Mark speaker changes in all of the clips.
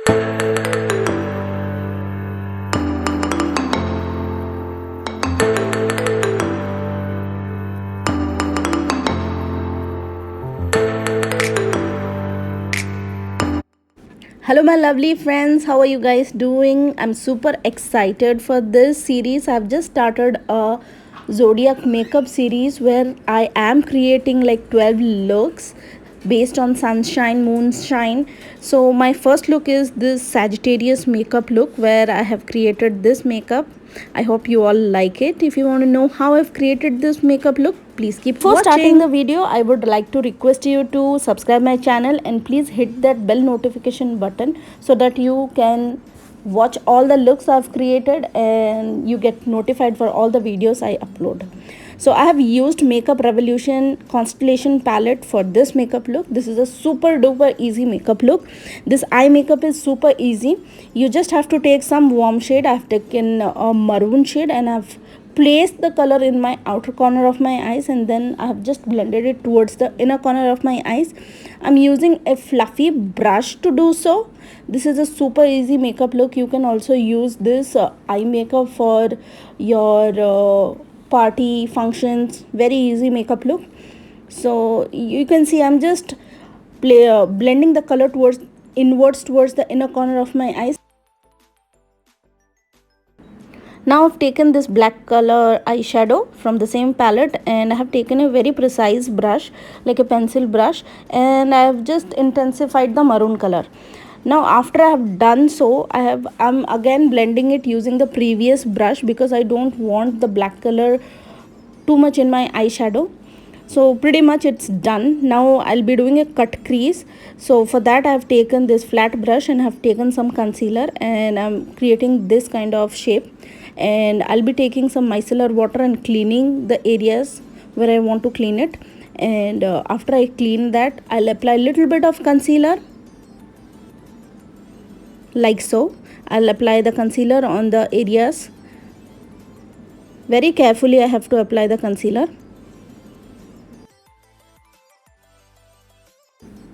Speaker 1: Hello my lovely friends, how are you guys doing? I'm super excited for this series. I've just started a zodiac makeup series where I am creating like 12 looks based on sunshine, moonshine. So my first look is this Sagittarius makeup look where I have created this makeup. I hope you all like it. If you want to know how I've created this makeup look, please keep watching. Before starting the video, I would like to request you to subscribe my channel and please hit that bell notification button so that you can watch all the looks I've created and you get notified for all the videos I upload. So I have used Makeup Revolution Constellation palette for this makeup look. This is a super duper easy makeup look. This eye makeup is super easy. You just have to take some warm shade. I've taken a maroon shade and I've placed the color in my outer corner of my eyes, and then I have just blended it towards the inner corner of my eyes. I'm using a fluffy brush to do so. This is a super easy makeup look. You can also use this eye makeup for your party functions. Very easy makeup look. So you can see I'm just blending the color inwards towards the inner corner of my eyes. Now I've taken this black color eyeshadow from the same palette and I have taken a very precise brush like a pencil brush, and I have just intensified the maroon color. Now after I have done so, I'm again blending it using the previous brush because I don't want the black color too much in my eyeshadow. So pretty much it's done. Now I'll be doing a cut crease. So for that I have taken this flat brush and have taken some concealer and I'm creating this kind of shape, and I'll be taking some micellar water and cleaning the areas where I want to clean it. And after I clean that, I'll apply a little bit of concealer like so. I'll apply the concealer on the areas. Very carefully I have to apply the concealer.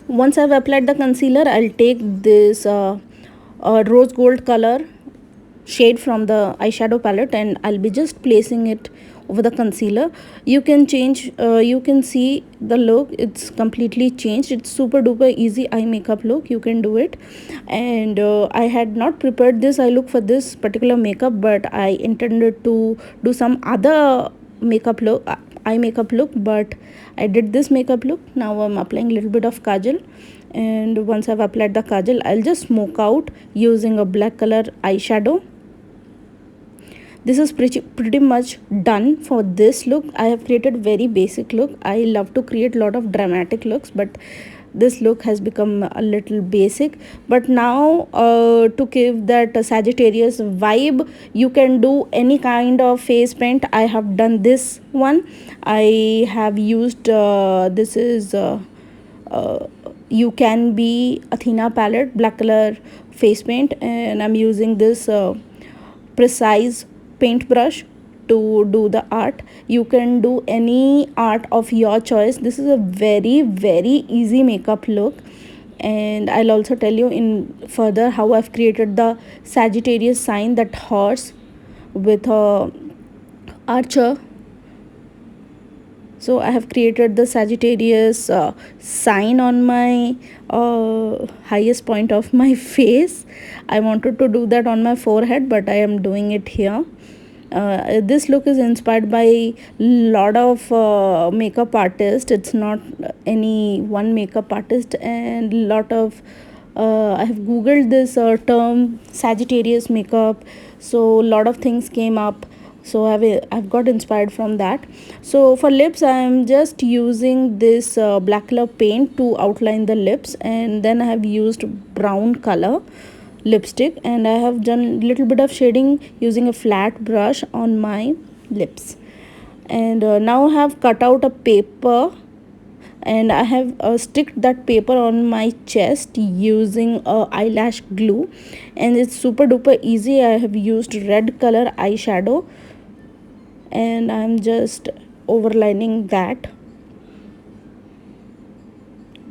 Speaker 1: Once I've applied the concealer, I'll take this rose gold color shade from the eyeshadow palette and I'll be just placing it over the concealer. You can change, you can see the look, it's completely changed. It's super duper easy eye makeup look. You can do it. And I had not prepared this eye look for this particular makeup, but I intended to do some other makeup look, eye makeup look, but I did this makeup look. Now I'm applying a little bit of kajal, and once I've applied the kajal, I'll just smoke out using a black color eyeshadow. This is pretty much done for this look. I have created very basic look. I love to create a lot of dramatic looks, but this look has become a little basic. But now to give that Sagittarius vibe, you can do any kind of face paint. I have done this one. I have used this is You Can Be Athena palette, black color face paint, and I'm using this precise paintbrush to do the art. You can do any art of your choice. This is a very easy makeup look, and I'll also tell you in further how I've created the Sagittarius sign, that horse with a archer. So I have created the Sagittarius sign on my highest point of my face. I wanted to do that on my forehead, but I am doing it here. This look is inspired by lot of makeup artists. It's not any one makeup artist, and lot of I have googled this term Sagittarius makeup, so a lot of things came up. So I've got inspired from that. So for lips, I am just using this black color paint to outline the lips, and then I have used brown color lipstick, and I have done little bit of shading using a flat brush on my lips. And now I have cut out a paper, and I have sticked that paper on my chest using eyelash glue, and it's super duper easy. I have used red color eyeshadow and I'm just overlining that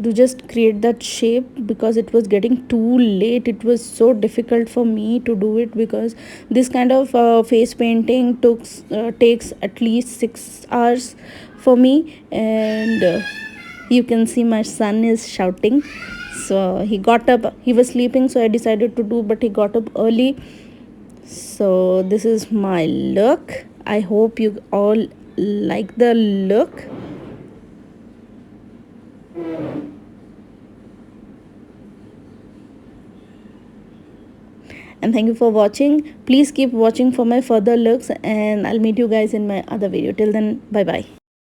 Speaker 1: to just create that shape, because it was getting too late. It was so difficult for me to do it, because this kind of face painting takes at least 6 hours for me. And you can see my son is shouting. So he got up, he was sleeping, so I decided to do, but he got up early. So this is my look. I hope you all like the look. And thank you for watching. Please keep watching for my further looks, and I'll meet you guys in my other video. Till then, bye bye.